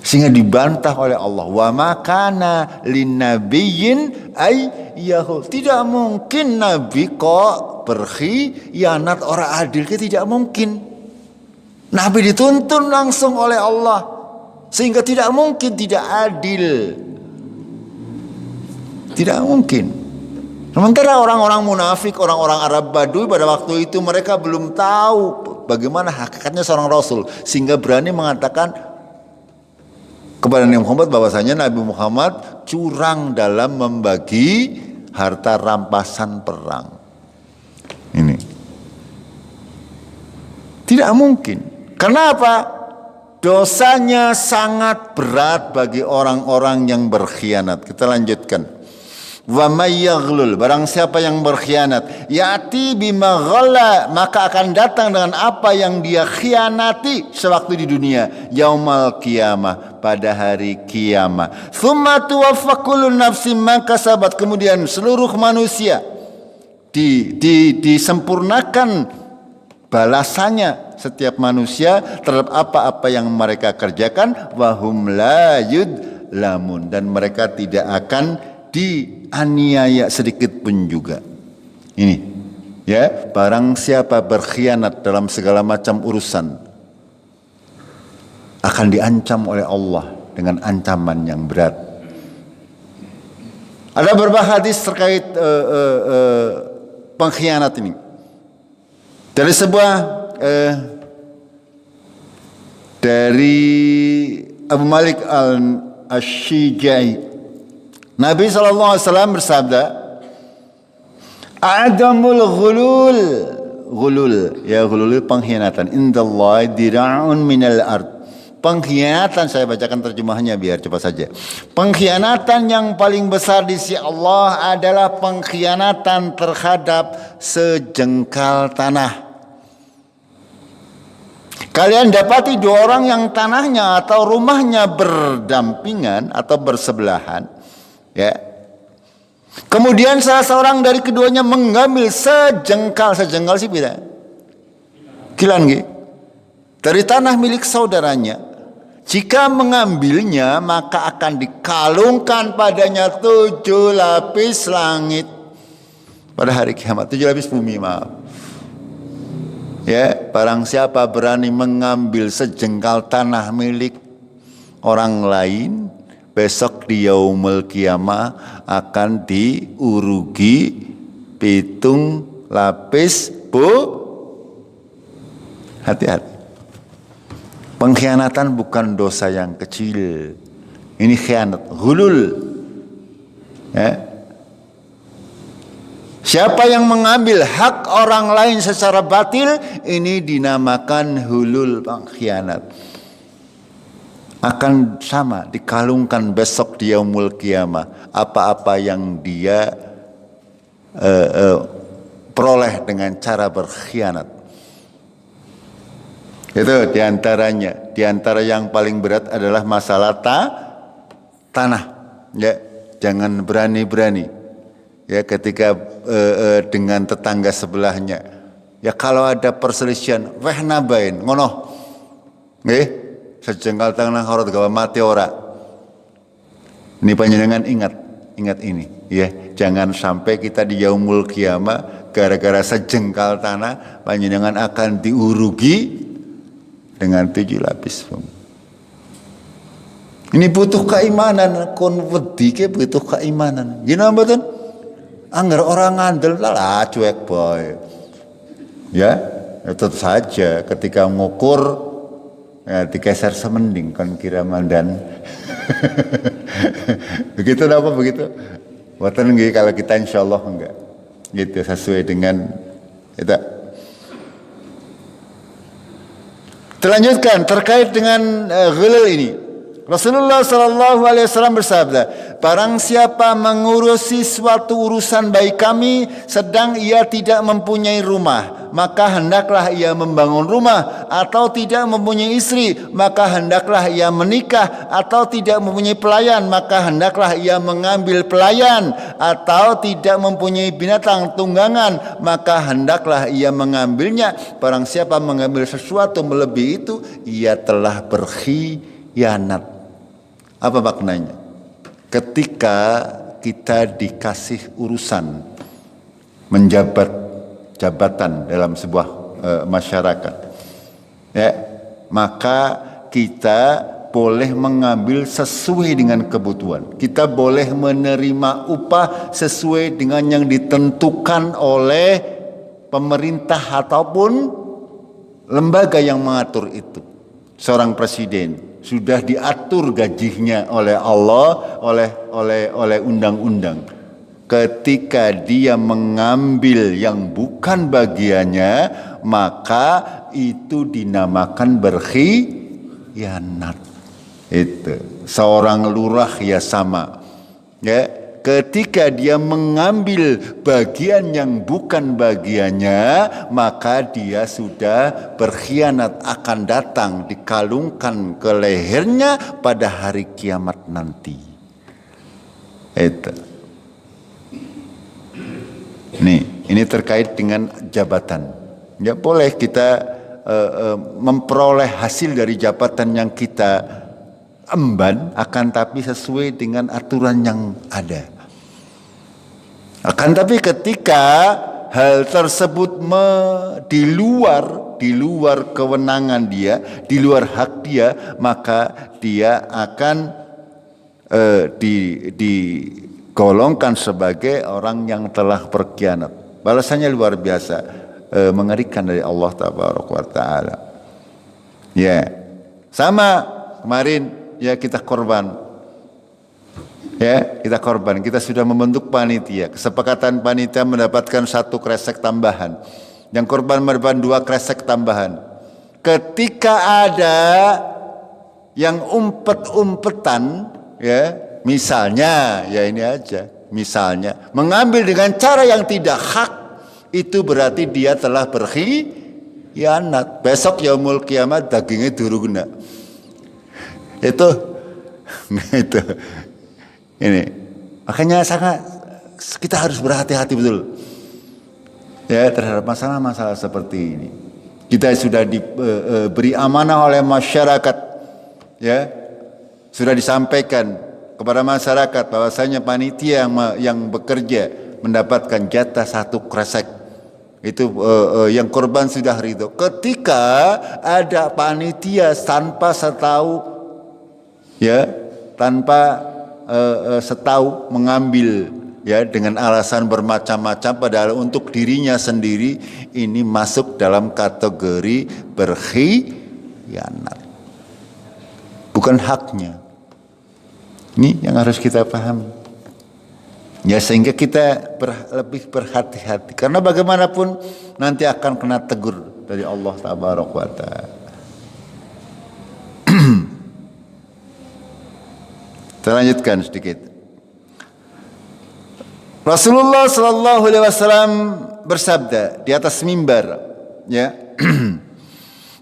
Sehingga dibantah oleh Allah, wa makana linnabiyyin ayyahu, tidak mungkin nabi kok berkhianat, orang adil, tidak mungkin. Nabi dituntun langsung oleh Allah, sehingga tidak mungkin tidak adil, tidak mungkin. Sementara orang-orang munafik, orang-orang Arab Badui pada waktu itu mereka belum tahu bagaimana hakikatnya seorang Rasul, sehingga berani mengatakan kepada Nabi Muhammad bahwasanya Nabi Muhammad curang dalam membagi harta rampasan perang. Ini tidak mungkin. Kenapa? Dosanya sangat berat bagi orang-orang yang berkhianat. Kita lanjutkan. Wa may yaghlul, barang siapa yang berkhianat, yati bima ghalla, maka akan datang dengan apa yang dia khianati sewaktu di dunia, yaumal qiyamah, pada hari kiamat. Tsumma tuwaffa kullu nafsin ma kasabat, kemudian seluruh manusia disempurnakan balasannya, setiap manusia terhadap apa-apa yang mereka kerjakan, wahum la yudlamun, dan mereka tidak akan dianiaya sedikit pun juga. Ini ya, barang siapa berkhianat dalam segala macam urusan akan diancam oleh Allah dengan ancaman yang berat. Ada beberapa hadis terkait pengkhianat ini. Dari sebuah dari Abu Malik al-Ashijai, Nabi SAW bersabda, Adamul ghulul, ya ghulul pengkhianatan, indallah dira'un minal ard, Pengkhianatan, saya bacakan terjemahannya biar cepat saja. Pengkhianatan yang paling besar di sisi Allah adalah pengkhianatan terhadap sejengkal tanah. Kalian dapati dua orang yang tanahnya atau rumahnya berdampingan atau bersebelahan, ya. Kemudian salah seorang dari keduanya mengambil sejengkal sih beda. Kilan dari tanah milik saudaranya. Jika mengambilnya maka akan dikalungkan padanya 7 lapis langit pada hari kiamat, 7 lapis bumi, maaf. Ya, barang siapa berani mengambil sejengkal tanah milik orang lain, besok di yaumul kiamah akan diurugi 7 lapis hati-hati. Pengkhianatan bukan dosa yang kecil. Ini khianat, hulul. Ya. Siapa yang mengambil hak orang lain secara batil, ini dinamakan hulul, pengkhianat. Akan sama dikalungkan besok di yaumul kiamah apa-apa yang dia peroleh dengan cara berkhianat. Itu diantaranya. Diantara yang paling berat adalah masalah tanah. Ya, jangan berani-berani. Ya, ketika dengan tetangga sebelahnya, ya kalau ada perselisihan, weh nabain, ngono, sejengkal tanah harus gawa mati ora. Ini panjenengan ingat ini, ya, jangan sampai kita di yaumul kiamah gara-gara sejengkal tanah panjenengan akan diurugi dengan 7 lapis. Ini butuh keimanan, kon wedi ke butuh keimanan. Gimana mboten? Angger orang ngandel lah cuek boy. Ya, tetap saja ketika ngukur ya, dikeser semending kan kira mandan. Begitu apa begitu? Wonten nggih kalau kita insyaallah enggak. Gitu sesuai dengan itu. Terlanjutkan terkait dengan ghulul ini. Rasulullah SAW bersabda, barang siapa mengurusi suatu urusan baik kami sedang ia tidak mempunyai rumah, maka hendaklah ia membangun rumah, atau tidak mempunyai istri, maka hendaklah ia menikah, atau tidak mempunyai pelayan, maka hendaklah ia mengambil pelayan, atau tidak mempunyai binatang tunggangan, maka hendaklah ia mengambilnya. Barang siapa mengambil sesuatu melebihi itu, ia telah berkhianat. Apa maknanya? Ketika kita dikasih urusan menjabat jabatan dalam sebuah masyarakat, ya, maka kita boleh mengambil sesuai dengan kebutuhan. Kita boleh menerima upah sesuai dengan yang ditentukan oleh pemerintah ataupun lembaga yang mengatur itu. Seorang presiden sudah diatur gajinya oleh Allah, oleh undang-undang. Ketika dia mengambil yang bukan bagiannya, maka itu dinamakan berkhianat. Itu seorang lurah ya sama. Ya, ketika dia mengambil bagian yang bukan bagiannya, maka dia sudah berkhianat, akan datang dikalungkan ke lehernya pada hari kiamat nanti. Itu. Ini terkait dengan jabatan. Ya boleh kita memperoleh hasil dari jabatan yang kita emban, akan tapi sesuai dengan aturan yang ada. Akan tapi ketika hal tersebut di luar kewenangan dia, di luar hak dia, maka dia akan digolongkan sebagai orang yang telah berkhianat. Balasannya luar biasa, mengerikan dari Allah Taala. Ya, sama kemarin. Ya kita korban. Ya kita korban. Kita sudah membentuk panitia. Kesepakatan panitia mendapatkan 1 kresek tambahan. Yang korban mendapatkan 2 kresek tambahan. Ketika ada yang umpet-umpetan, ya, misalnya, ya ini aja, misalnya mengambil dengan cara yang tidak hak, itu berarti dia telah berkhianat. Besok yaumul kiamat dagingnya durugna. Itu ini. Makanya sangat kita harus berhati-hati betul. Ya, terhadap masalah-masalah seperti ini. Kita sudah diberi amanah oleh masyarakat, ya, sudah disampaikan kepada masyarakat bahwasanya panitia yang bekerja mendapatkan jatah 1 kresek. Itu yang korban sudah ridho. Ketika ada panitia tanpa setahu, ya, tanpa setahu mengambil, ya, dengan alasan bermacam-macam, padahal untuk dirinya sendiri, ini masuk dalam kategori berkhianat, bukan haknya. Ini yang harus kita pahami, ya, sehingga kita lebih berhati-hati, karena bagaimanapun nanti akan kena tegur dari Allah Tabaraka wa Ta'ala. Kita lanjutkan sedikit. Rasulullah Sallallahu Alaihi Wasallam bersabda di atas mimbar, ya,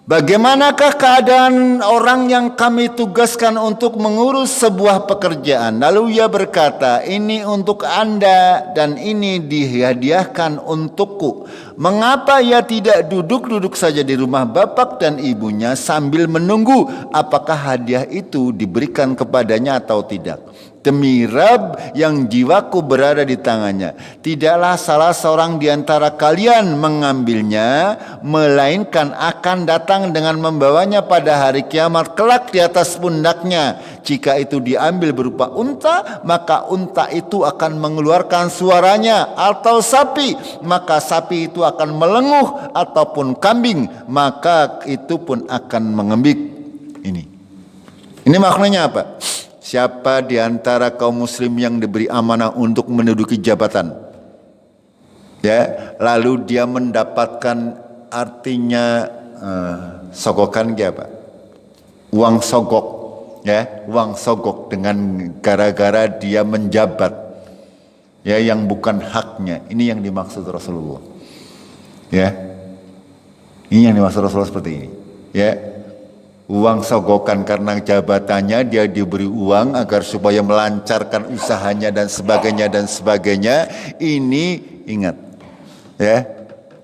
bagaimanakah keadaan orang yang kami tugaskan untuk mengurus sebuah pekerjaan? Lalu ia berkata, ini untuk Anda dan ini dihadiahkan untukku. Mengapa ia tidak duduk-duduk saja di rumah bapak dan ibunya sambil menunggu apakah hadiah itu diberikan kepadanya atau tidak? Demi Rabb yang jiwaku berada di tangannya, tidaklah salah seorang di antara kalian mengambilnya, melainkan akan datang dengan membawanya pada hari kiamat kelak di atas pundaknya. Jika itu diambil berupa unta, maka unta itu akan mengeluarkan suaranya, atau sapi, maka sapi itu akan melenguh, ataupun kambing, maka itu pun akan mengembik. Ini maknanya apa? Siapa di antara kaum muslim yang diberi amanah untuk menduduki jabatan, ya, lalu dia mendapatkan, artinya sogokan, apa? Uang sogok, ya, uang sogok dengan gara-gara dia menjabat, ya, yang bukan haknya. Ini yang dimaksud Rasulullah, ya. Ini yang dimaksud Rasulullah seperti ini, ya. Uang sogokan karena jabatannya, dia diberi uang agar supaya melancarkan usahanya dan sebagainya. Ini ingat, ya,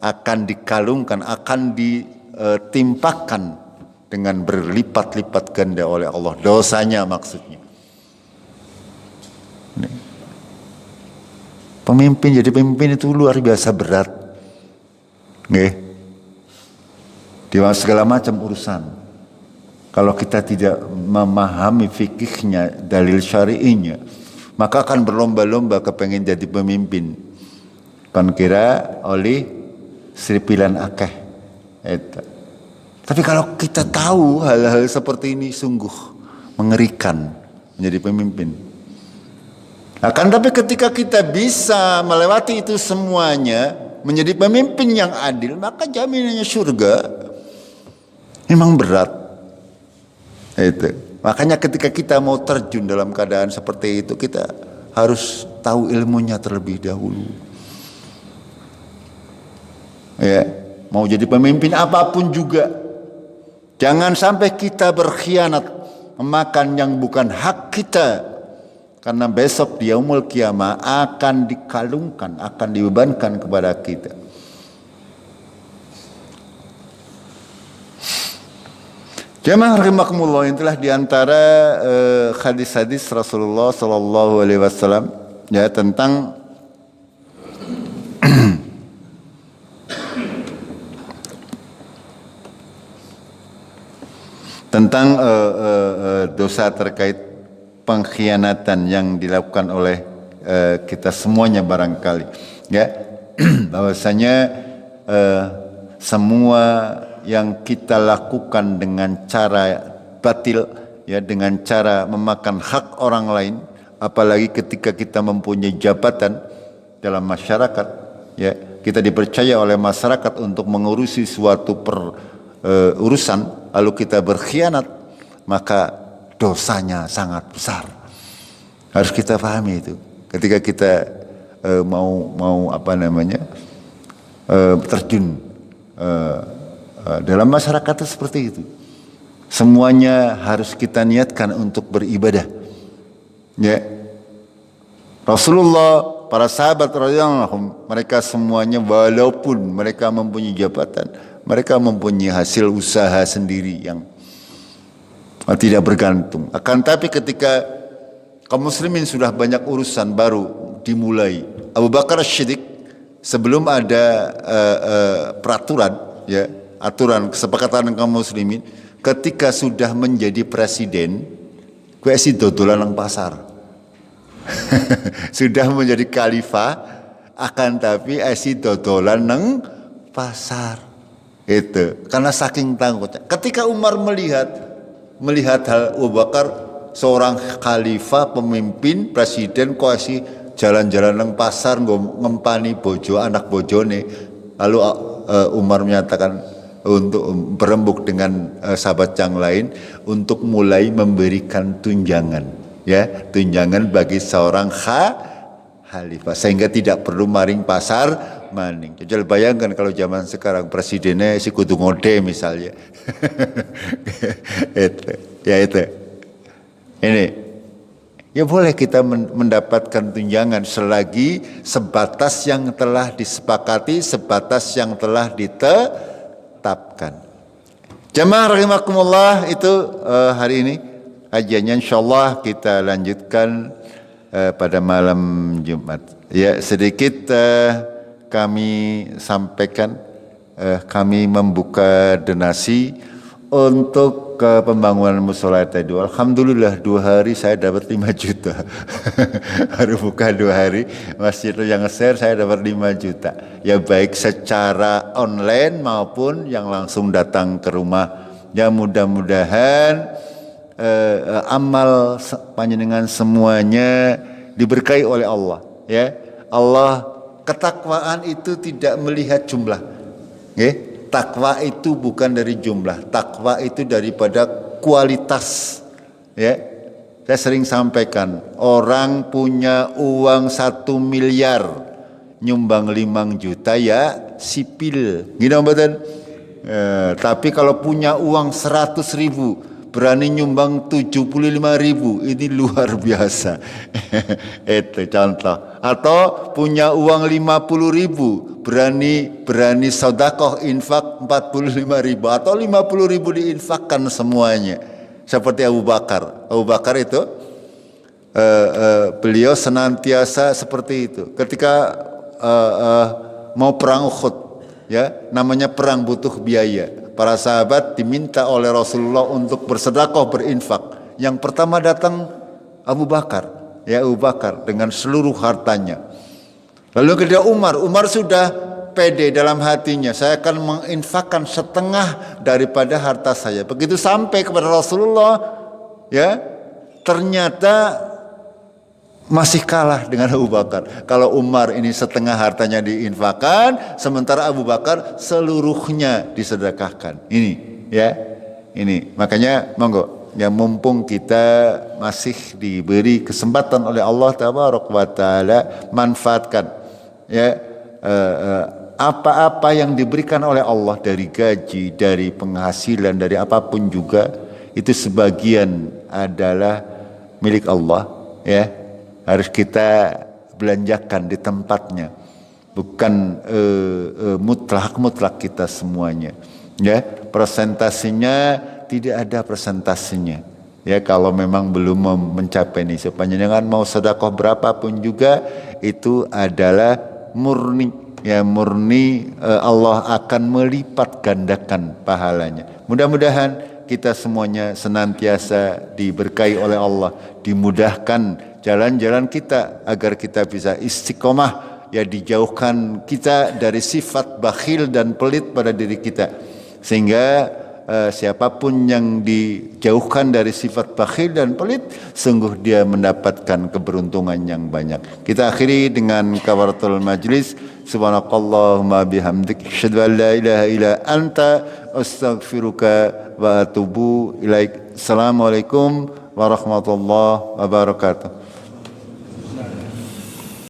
akan dikalungkan, akan ditimpakan dengan berlipat-lipat ganda oleh Allah dosanya, maksudnya. Pemimpin, jadi pemimpin itu luar biasa berat, di segala macam urusan. Kalau kita tidak memahami fikihnya, dalil syari'inya, maka akan berlomba-lomba kepengen jadi pemimpin. Kan kira oleh seripilan akeh. Tapi kalau kita tahu hal-hal seperti ini sungguh mengerikan menjadi pemimpin. Akan tapi ketika kita bisa melewati itu semuanya, menjadi pemimpin yang adil, maka jaminannya surga. Memang berat. Itu. Makanya ketika kita mau terjun dalam keadaan seperti itu, kita harus tahu ilmunya terlebih dahulu. Ya, mau jadi pemimpin apapun juga, jangan sampai kita berkhianat, memakan yang bukan hak kita, karena besok di yaumul kiamah akan dikalungkan, akan dibebankan kepada kita. Jamaah rahimakumullah, itulah diantara hadis-hadis Rasulullah Sallallahu Alaihi Wasallam, ya, tentang dosa terkait pengkhianatan yang dilakukan oleh kita semuanya barangkali, ya. Bahwasanya semua yang kita lakukan dengan cara batil, ya, dengan cara memakan hak orang lain, apalagi ketika kita mempunyai jabatan dalam masyarakat, ya, kita dipercaya oleh masyarakat untuk mengurusi suatu urusan, lalu kita berkhianat, maka dosanya sangat besar. Harus kita pahami itu. Ketika kita mau terjun dalam masyarakat itu seperti itu. Semuanya harus kita niatkan untuk beribadah. Ya. Rasulullah, para sahabat radhiyallahu anhum, mereka semuanya walaupun mereka mempunyai jabatan, mereka mempunyai hasil usaha sendiri yang tidak bergantung. Akan tapi ketika kaum muslimin sudah banyak urusan baru dimulai. Abu Bakar As-Siddiq sebelum ada peraturan, ya, aturan kesepakatan kaum muslimin, ketika sudah menjadi presiden, gue sih dodolan nang pasar. Sudah menjadi khalifah, akan tapi esi dodolan nang pasar. Itu karena saking takutnya. Ketika Umar melihat hal Abu Bakar seorang khalifah, pemimpin, presiden, koasi jalan-jalan nang pasar ngempani bojo anak bojone, lalu Umar menyatakan untuk berembuk dengan sahabat yang lain untuk mulai memberikan tunjangan, ya, tunjangan bagi seorang khalifah sehingga tidak perlu maring pasar maning. Jajal bayangkan kalau zaman sekarang presidennya si kudu ngode misalnya. itu. Ini ya boleh kita mendapatkan tunjangan selagi sebatas yang telah disepakati, sebatas yang telah ditetapkan. Jamaah rahimakumullah, itu hari ini kajiannya, insyaallah kita lanjutkan pada malam Jumat. Ya, sedikit kami sampaikan, kami membuka donasi untuk pembangunan musola tadi. Alhamdulillah 2 hari saya dapat 5 juta. Baru buka 2 hari, masjid yang nge-share saya dapat 5 juta. Ya baik secara online maupun yang langsung datang ke rumah. Ya mudah-mudahan amal panjenengan semuanya diberkahi oleh Allah. Ya, Allah, ketakwaan itu tidak melihat jumlah. Ya. Takwa itu bukan dari jumlah, takwa itu daripada kualitas. Ya, saya sering sampaikan, orang punya uang 1 miliar, nyumbang 5 juta ya sipil, gitu betul. Tapi kalau punya uang 100 ribu, berani nyumbang 75 ribu, ini luar biasa. Itu contoh. Atau punya uang 50 ribu, berani sedekah infak 45 ribu, atau 50 ribu diinfakkan semuanya. Seperti Abu Bakar. Abu Bakar itu beliau senantiasa seperti itu. Ketika mau perang Uhud, ya, namanya perang butuh biaya. Para sahabat diminta oleh Rasulullah untuk bersedekah, berinfak. Yang pertama datang Abu Bakar, ya, Abu Bakar dengan seluruh hartanya. Lalu ketika Umar sudah pede dalam hatinya, saya akan menginfakkan setengah daripada harta saya. Begitu sampai kepada Rasulullah, ya, ternyata masih kalah dengan Abu Bakar. Kalau Umar ini setengah hartanya diinfakkan, sementara Abu Bakar seluruhnya disedekahkan. Ini, ya, ini. Makanya monggo, ya, mumpung kita masih diberi kesempatan oleh Allah Tabaraka wa Taala, manfaatkan, ya, apa-apa yang diberikan oleh Allah dari gaji, dari penghasilan, dari apapun juga, itu sebagian adalah milik Allah, ya. Harus kita belanjakan di tempatnya, bukan mutlak kita semuanya. Ya, presentasinya tidak ada presentasinya. Ya, kalau memang belum mencapai ini, sepanjang mau sedekah berapapun juga itu adalah murni. Ya, murni Allah akan melipat gandakan pahalanya. Mudah-mudahan kita semuanya senantiasa diberkahi oleh Allah, dimudahkan jalan-jalan kita agar kita bisa istiqomah, ya, dijauhkan kita dari sifat bakhil dan pelit pada diri kita, sehingga siapapun yang dijauhkan dari sifat bakhil dan pelit, sungguh dia mendapatkan keberuntungan yang banyak. Kita akhiri dengan kafaratul majlis. Subhanakallahumma bihamdik, asyhadu an la ilaha illa anta, astaghfiruka wa atubu ilaik. Assalamualaikum warahmatullahi wabarakatuh.